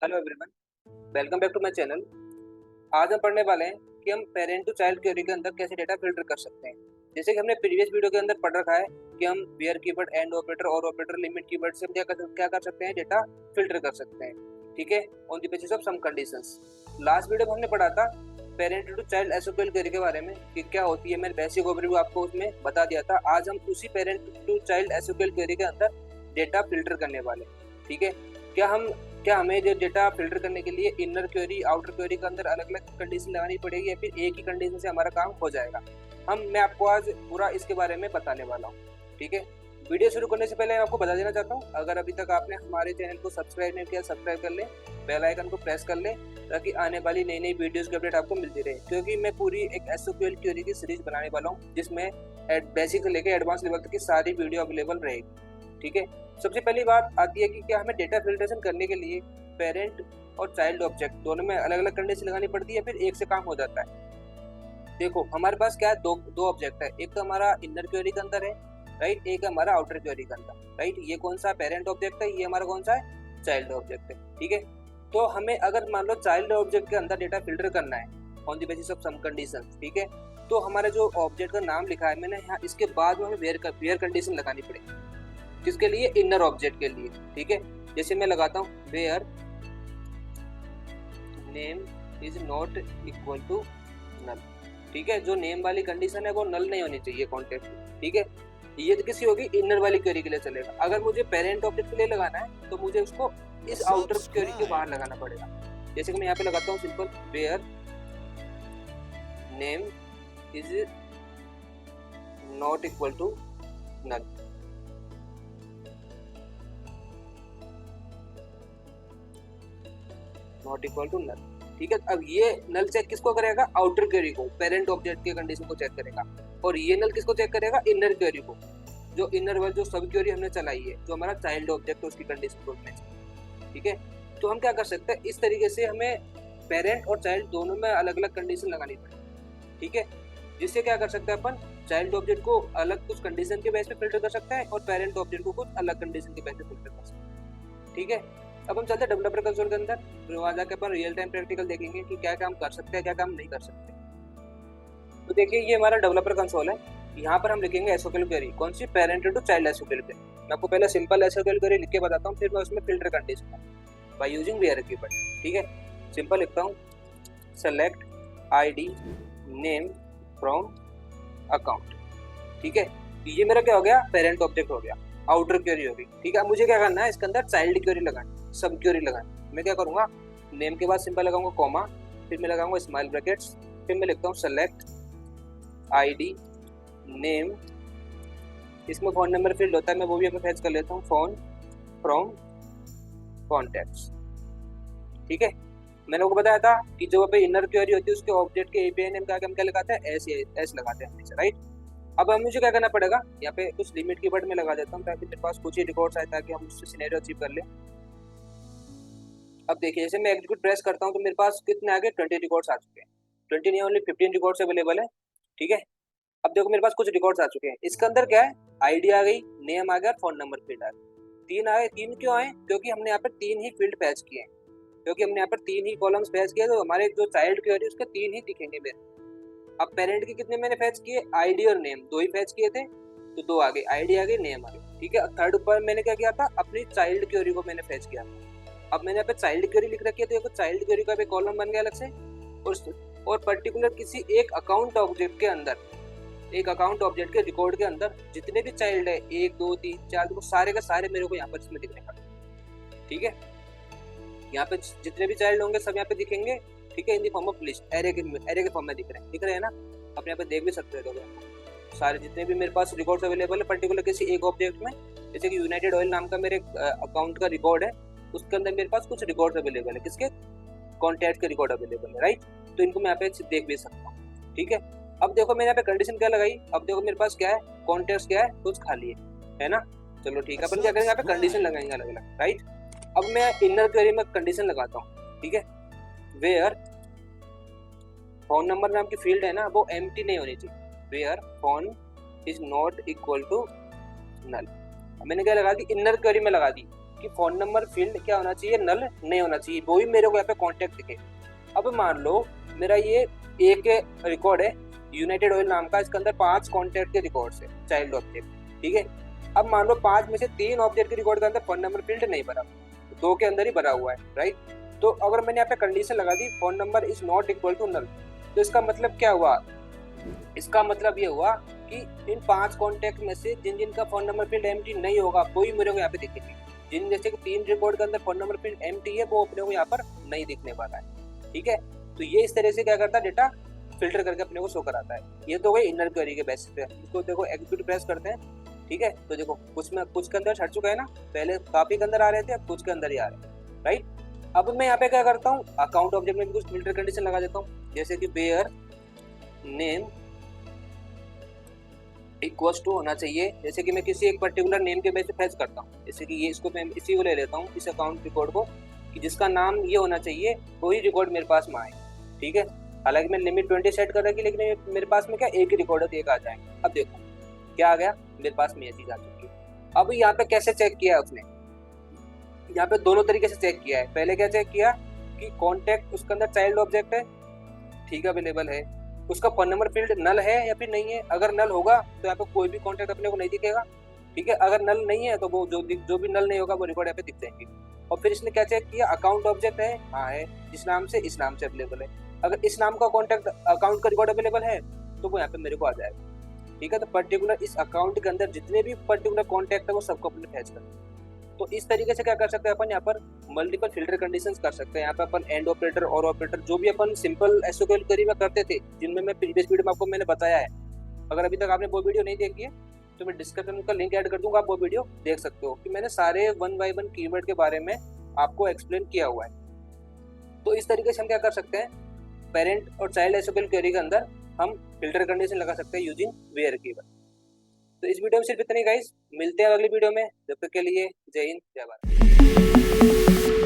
Hello everyone, welcome back to my channel. आज हम पढ़ने वाले हैं कि हम पेरेंट टू चाइल्ड क्वेरी के अंदर कैसे डेटा फिल्टर कर सकते हैं। जैसे कि हमने प्रीवियस वीडियो के अंदर पढ़ रखा है कि हम वेयर कीवर्ड, एंड ऑपरेटर और ऑपरेटर लिमिट कीवर्ड से हम क्या कर सकते हैं, डेटा फिल्टर कर सकते हैं। ठीक है, on the basis of some conditions. Last video में हमने पढ़ा था parent to child SQL query के बारे में कि क्या होती है। मैंने बेसिक ओवरव्यू आपको उसमें बता दिया था। आज हम उसी parent to child SQL query के अंदर डेटा फिल्टर करने वाले हैं। ठीक है, क्या हमें जो डेटा फिल्टर करने के लिए इनर क्वेरी, आउटर क्वेरी के अंदर अलग अलग कंडीशन लगानी पड़ेगी या फिर एक ही कंडीशन से हमारा काम हो जाएगा। मैं आपको आज पूरा इसके बारे में बताने वाला हूँ। ठीक है, वीडियो शुरू करने से पहले मैं आपको बता देना चाहता हूँ, अगर अभी तक आपने हमारे चैनल को सब्सक्राइब नहीं किया, सब्सक्राइब कर ले, बेल आइकन को प्रेस कर ले, ताकि आने वाली नई नई वीडियोस की अपडेट आपको मिलती रहे। क्योंकि मैं पूरी एक एसक्यूएल क्वेरी की सीरीज बनाने वाला हूँ जिसमें बेसिक से लेकर एडवांस लेवल तक की सारी वीडियो अवेलेबल रहेगी। ठीक है, सबसे पहली बात आती है कि क्या हमें डेटा फिल्ट्रेशन करने के लिए पेरेंट और चाइल्ड ऑब्जेक्ट दोनों में अलग अलग कंडीशन लगानी पड़ती है या फिर एक से काम हो जाता है। देखो, हमारे पास क्या है, दो ऑब्जेक्ट है। एक तो हमारा इनर क्वेरी के अंदर है, राइट, एक हमारा आउटर क्वेरी के अंदर, राइट। ये कौन सा पेरेंट ऑब्जेक्ट है, ये हमारा कौन सा है, चाइल्ड ऑब्जेक्ट है। ठीक है, तो हमें अगर मान लो चाइल्ड ऑब्जेक्ट के अंदर डेटा फिल्टर करना है on the basis of some condition, ठीक है, तो हमारे जो ऑब्जेक्ट का नाम लिखा है मैंने यहाँ, इसके बाद में हमें वेयर कंडीशन लगानी पड़ेगी। किसके लिए, इनर ऑब्जेक्ट के लिए। ठीक है, जैसे मैं लगाता हूँ where name is not equal to null. ठीक है, जो नेम वाली कंडीशन है वो नल नहीं होनी चाहिए कॉन्टेक्स्ट में। ठीक है, ये तो किसी होगी इनर वाली क्वेरी के लिए चलेगा। अगर मुझे पेरेंट ऑब्जेक्ट के लिए लगाना है तो मुझे उसको इस आउटर क्वेरी के बाहर लगाना पड़ेगा। जैसे कि मैं यहाँ पे लगाता हूँ simple where name is not equal to null. Not equal to null. ठीक है, अब ये नल चेक किसको करेगा, आउटर क्वेरी को, पेरेंट ऑब्जेक्ट की कंडीशन को चेक करेगा। और ये नल किसको चेक करेगा, इनर क्वेरी को, जो इनर वाली जो सब क्वेरी हमने चलाई है, जो हमारा चाइल्ड ऑब्जेक्ट है उसकी कंडीशन को मैच। ठीक है, तो हम क्या कर सकते हैं, इस तरीके से हमें पेरेंट और चाइल्ड दोनों में अलग अलग कंडीशन लगानी पड़ेगी। ठीक है, जिससे क्या कर सकते हैं अपन, चाइल्ड ऑब्जेक्ट को अलग कुछ कंडीशन के बेस पे फिल्टर कर सकते हैं और पेरेंट ऑब्जेक्ट को कुछ अलग कंडीशन के बेस पे फिल्टर कर सकते हैं। ठीक है, अब हम चलते हैं डेवलपर कंसोल के अंदर, फिर वहां जाकर अपन रियल टाइम प्रैक्टिकल देखेंगे कि क्या काम कर सकते हैं, क्या काम नहीं कर सकते। तो देखिए, ये हमारा डेवलपर कंसोल है। यहाँ पर हम लिखेंगे एसक्यूएल क्वेरी, कौन सी, parent to child SQL query. मैं आपको पहले सिंपल एसक्यूएल क्वेरी लिख के बताता हूँ, फिर मैं उसमें filter condition by using var keyword. ठीक है, सिंपल लिखता हूँ select ID name from account. ठीक है, ये मेरा क्या हो गया, पेरेंट ऑब्जेक्ट हो गया, आउटर क्वेरी होगी। ठीक है, मुझे क्या करना है, इसके अंदर चाइल्ड क्वेरी लगानी, सब क्वेरी लगानी। मैं क्या करूंगा, नेम के बाद सिंपल लगाऊंगा कॉमा, फिर मैं लगाऊंगा स्मॉल ब्रैकेट्स, फिर मैं लिखता हूँ सेलेक्ट आईडी नेम। इसमें फोन नंबर फील्ड होता है, मैं वो भी फैच कर लेता हूँ, फोन फ्रॉम कॉन्टैक्ट्स। ठीक है, मैंने आपको बताया था कि जो पे इनर क्वेरी होती है उसके ऑब्जेक्ट के एपीआई नेम का हम क्या लगाते हैं, एस लगाते हैं हमेशा, राइट। अब मुझे क्या करना पड़ेगा, यहाँ पे कुछ लिमिट कीवर्ड में लगा देता हूँ ताकि मेरे पास कुछ ही रिकॉर्ड्स आए, ताकि हम उससे सिनेरियो अचीव कर लें। अब देखिए, जैसे मैं एग्जीक्यूट प्रेस करता हूँ तो मेरे पास कितने आ गए, 20 रिकॉर्ड्स आ चुके हैं। 20 नहीं, ओनली 15 रिकॉर्ड्स अवेलेबल है। ठीक है, अब देखो मेरे पास कुछ रिकॉर्ड्स आ चुके हैं। इसके अंदर क्या है, आईडी आ गई, नेम आ गया, फोन नंबर फील्ड आ गई। 3 आए। 3 क्यों आए, क्योंकि हमने यहाँ पर 3 ही फील्ड पैच किए हैं, क्योंकि हमने यहाँ पर 3 ही कॉलम्स पैच किए, तो हमारे जो चाइल्ड क्वेरी उसके 3 ही दिखेंगे मेरे। अब पेरेंट के कितने मैंने फैच किए, आईडी और नेम, 2 ही फैच किए थे, तो 2 आ गए, आईडी आ गई, नेम आ गई। ठीक है, थर्ड पर मैंने क्या किया था, अपनी चाइल्ड क्वेरी को मैंने फैच किया। अब मैंने यहाँ पे चाइल्ड क्वेरी लिख रखी है, तो चाइल्ड क्वेरी का भी कॉलम बन गया अलग से। और पर्टिकुलर किसी एक अकाउंट ऑब्जेक्ट के अंदर, एक अकाउंट ऑब्जेक्ट के रिकॉर्ड के अंदर जितने भी चाइल्ड है, 1 2 3 4, तो सारे के सारे मेरे को यहाँ पर इसमें दिखने पड़े। ठीक है, यहाँ पे जितने भी चाइल्ड होंगे सब यहाँ पे दिखेंगे। ठीक है, in the form of list, array के फॉर्म में दिख रहे हैं ना, आप यहाँ पे देख भी सकते हो सारे जितने भी मेरे पास रिकॉर्ड्स अवेलेबल है पर्टिकुलर किसी एक ऑब्जेक्ट में। जैसे कि यूनाइटेड ऑयल नाम का मेरे अकाउंट का रिकॉर्ड है, उसके अंदर मेरे पास कुछ रिकॉर्ड्स अवेलेबल है, किसके, कॉन्टैक्ट के रिकॉर्ड अवेलेबल है, राइट। तो इनको मैं यहाँ पे देख भी सकता हूँ। ठीक है, अब देखो मैंने यहाँ पे कंडीशन क्या लगाई, अब देखो मेरे पास क्या है, कॉन्टैक्ट क्या है, कुछ खाली है ना। चलो ठीक है, अपन क्या करेंगे, यहाँ पे कंडीशन लगाएंगे अलग अलग, राइट। अब मैं इनर क्वेरी में कंडीशन लगाता हूँ। ठीक है, वेयर फोन नंबर नाम की फील्ड है ना, वो एम्प्टी नहीं होनी चाहिए, where phone is not equal to null. मैंने क्या लगा दी, इनर क्वेरी में लगा दी कि फोन नंबर फील्ड क्या होना चाहिए, नल नहीं होना चाहिए, वो भी मेरे को यहाँ पे कॉन्टेक्ट दिखे। अब मान लो मेरा ये एक रिकॉर्ड है यूनाइटेड ऑयल नाम का, इसके अंदर 5 कॉन्टैक्ट के रिकॉर्ड्स है चाइल्ड ऑब्जेक्ट, ठीक है। अब मान लो 5 में से 3 ऑब्जेक्ट के रिकॉर्ड के अंदर फोन नंबर फील्ड नहीं भरा, 2 के अंदर ही भरा हुआ है, राइट। तो अगर मैंने यहाँ पे कंडीशन लगा दी phone number is not equal to null, तो इसका मतलब क्या हुआ, इसका मतलब ये हुआ कि इन 5 कॉन्टैक्ट में से जिन जिनका फोन नंबर फील्ड एम्प्टी नहीं होगा वही मेरे को यहाँ पे दिखेगी। जिन जैसे कि 3 रिकॉर्ड के अंदर फोन नंबर फील्ड एम्प्टी है वो अपने को यहाँ पर नहीं दिखने वाला है, ठीक है। तो ये इस तरह से क्या करता है, डेटा फिल्टर करके अपने को शो कराता है। ये तो गई इनर क्वेरी के बेसिस पे। इसको देखो एग्जीक्यूट प्रेस करते हैं, ठीक है। तो देखो कुछ के अंदर छट चुका है ना, पहले काफी के अंदर आ रहे थे, अब कुछ के अंदर ही आ रहे हैं, राइट। अब मैं यहाँ पे क्या करता हूँ, अकाउंट ऑब्जेक्ट में भी कुछ फिल्टर कंडीशन लगा देता हूँ, जैसे कि वेयर नेम इक्वल्स टू होना चाहिए, जैसे कि मैं किसी एक पर्टिकुलर नेम के बेस पे फैच करता हूँ, जैसे कि ये इसको मैं इसी को ले लेता हूँ, इस अकाउंट रिकॉर्ड को, कि जिसका नाम ये होना चाहिए वही रिकॉर्ड मेरे पास में आए, ठीक है। हालांकि मैं लिमिट 20 सेट कर रखी, लेकिन मेरे पास में क्या एक ही रिकॉर्ड है तो एक आ जाएंगे। अब देखो क्या आ गया, मेरे पास में ये चीज आ चुकी है। अब यहाँ पे कैसे चेक किया है उसने, यहाँ पे दोनों तरीके से चेक किया है। पहले क्या चेक किया कि कॉन्टैक्ट उसके अंदर चाइल्ड ऑब्जेक्ट है, ठीक है, अवेलेबल है, उसका फोन नंबर फील्ड नल है या फिर नहीं है। अगर नल होगा तो यहाँ पे कोई भी कॉन्टैक्ट अपने को नहीं दिखेगा, ठीक है। अगर नल नहीं है तो वो जो भी नल नहीं होगा वो रिकॉर्ड यहाँ पे दिख जाएंगे। और फिर इसने क्या चेक किया, अकाउंट ऑब्जेक्ट है, हाँ है, इस नाम से अवेलेबल है। अगर इस नाम का कॉन्टैक्ट अकाउंट का रिकॉर्ड अवेलेबल है तो वो यहाँ पे मेरे को आ जाएगा, ठीक है। तो पर्टिकुलर इस अकाउंट के अंदर जितने भी पर्टिकुलर कॉन्टैक्ट है वो सबको अपने फैच कर। तो इस तरीके से क्या कर सकते हैं अपन, यहाँ पर मल्टीपल फिल्टर कंडीशंस कर सकते हैं। यहाँ पे अपन एंड ऑपरेटर और ऑपरेटर जो भी अपन सिंपल एसक्यूएल क्वेरी में करते थे, जिनमें मैं प्रीवियस वीडियो में आपको मैंने बताया है। अगर अभी तक आपने वो वीडियो नहीं देखी है तो मैं डिस्क्रिप्शन का लिंक ऐड कर दूंगा, आप वो वीडियो देख सकते हो कि मैंने सारे 1 by 1 कीवर्ड के बारे में आपको एक्सप्लेन किया हुआ है। तो इस तरीके से हम क्या कर सकते हैं, पेरेंट और चाइल्ड एसक्यूएल क्वेरी के अंदर हम फिल्टर कंडीशन लगा सकते हैं यूजिंग वेयर कीवर्ड। तो इस वीडियो में सिर्फ इतना ही गाइस, मिलते हैं अगली वीडियो में, जब तक के लिए जय हिंद जय भारत।